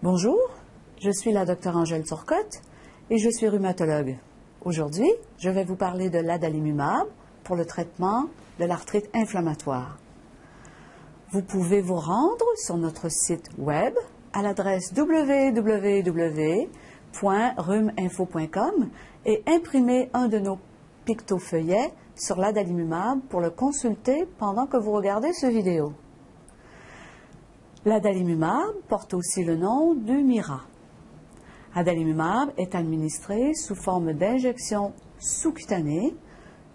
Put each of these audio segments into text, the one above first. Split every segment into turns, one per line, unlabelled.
Bonjour, je suis la Dr Angèle Turcotte et je suis rhumatologue. Aujourd'hui, je vais vous parler de l'adalimumab pour le traitement de l'arthrite inflammatoire. Vous pouvez vous rendre sur notre site web à l'adresse www.rhuminfo.com et imprimer un de nos pictofeuillets sur l'adalimumab pour le consulter pendant que vous regardez cette vidéo. L'adalimumab porte aussi le nom d'Humira. Adalimumab est administré sous forme d'injection sous-cutanée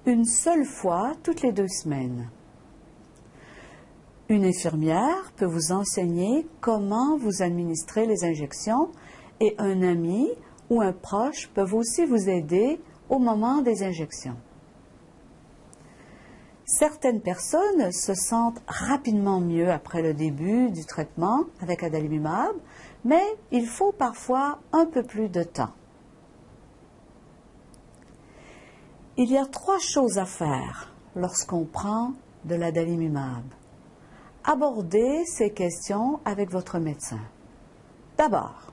une seule fois toutes les 2 semaines. Une infirmière peut vous enseigner comment vous administrer les injections et un ami ou un proche peuvent aussi vous aider au moment des injections. Certaines personnes se sentent rapidement mieux après le début du traitement avec adalimumab, mais il faut parfois un peu plus de temps. Il y a 3 choses à faire lorsqu'on prend de l'adalimumab. Abordez ces questions avec votre médecin. D'abord,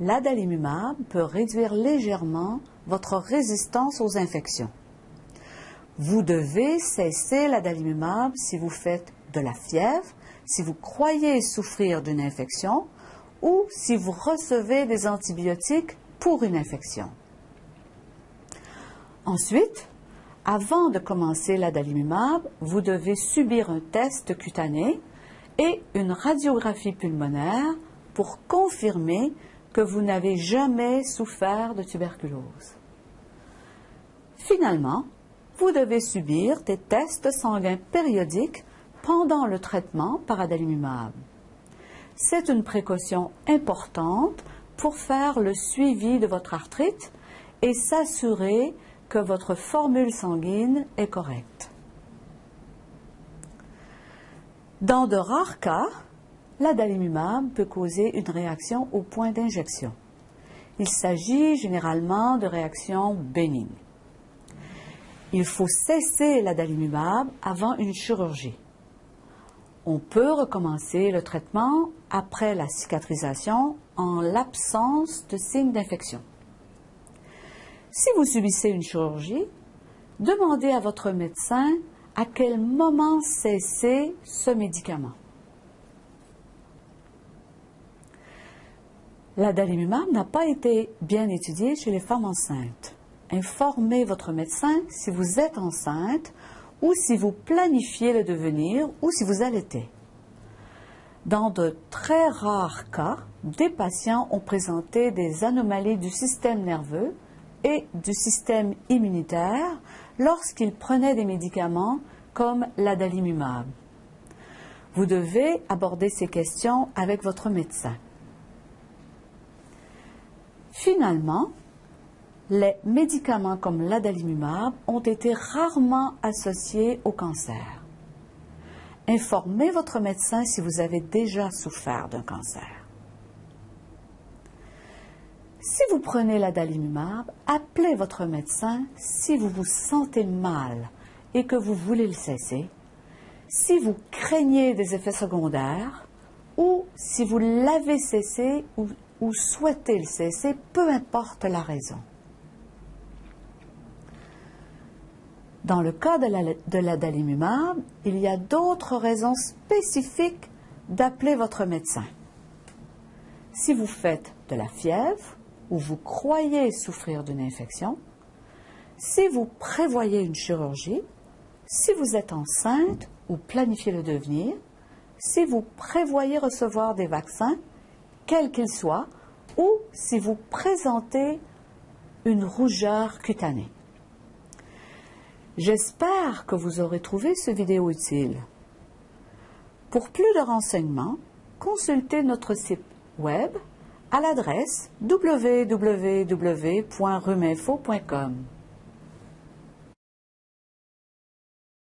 l'adalimumab peut réduire légèrement votre résistance aux infections. Vous devez cesser l'adalimumab si vous faites de la fièvre, si vous croyez souffrir d'une infection ou si vous recevez des antibiotiques pour une infection. Ensuite, avant de commencer l'adalimumab, vous devez subir un test cutané et une radiographie pulmonaire pour confirmer que vous n'avez jamais souffert de tuberculose. Finalement, vous devez subir des tests sanguins périodiques pendant le traitement par adalimumab. C'est une précaution importante pour faire le suivi de votre arthrite et s'assurer que votre formule sanguine est correcte. Dans de rares cas, l'adalimumab peut causer une réaction au point d'injection. Il s'agit généralement de réactions bénignes. Il faut cesser l'adalimumab avant une chirurgie. On peut recommencer le traitement après la cicatrisation en l'absence de signes d'infection. Si vous subissez une chirurgie, demandez à votre médecin à quel moment cesser ce médicament. L'adalimumab n'a pas été bien étudié chez les femmes enceintes. Informez votre médecin si vous êtes enceinte ou si vous planifiez le devenir ou si vous allaitez. Dans de très rares cas, des patients ont présenté des anomalies du système nerveux et du système immunitaire lorsqu'ils prenaient des médicaments comme l'adalimumab. Vous devez aborder ces questions avec votre médecin. Finalement, les médicaments comme l'adalimumab ont été rarement associés au cancer. Informez votre médecin si vous avez déjà souffert d'un cancer. Si vous prenez l'adalimumab, appelez votre médecin si vous vous sentez mal et que vous voulez le cesser, si vous craignez des effets secondaires ou si vous l'avez cessé ou souhaitez le cesser, peu importe la raison. Dans le cas de l'adalimumab, il y a d'autres raisons spécifiques d'appeler votre médecin. Si vous faites de la fièvre ou vous croyez souffrir d'une infection, si vous prévoyez une chirurgie, si vous êtes enceinte ou planifiez le devenir, si vous prévoyez recevoir des vaccins, quels qu'ils soient, ou si vous présentez une rougeur cutanée. J'espère que vous aurez trouvé cette vidéo utile. Pour plus de renseignements, consultez notre site web à l'adresse www.rhuminfo.com.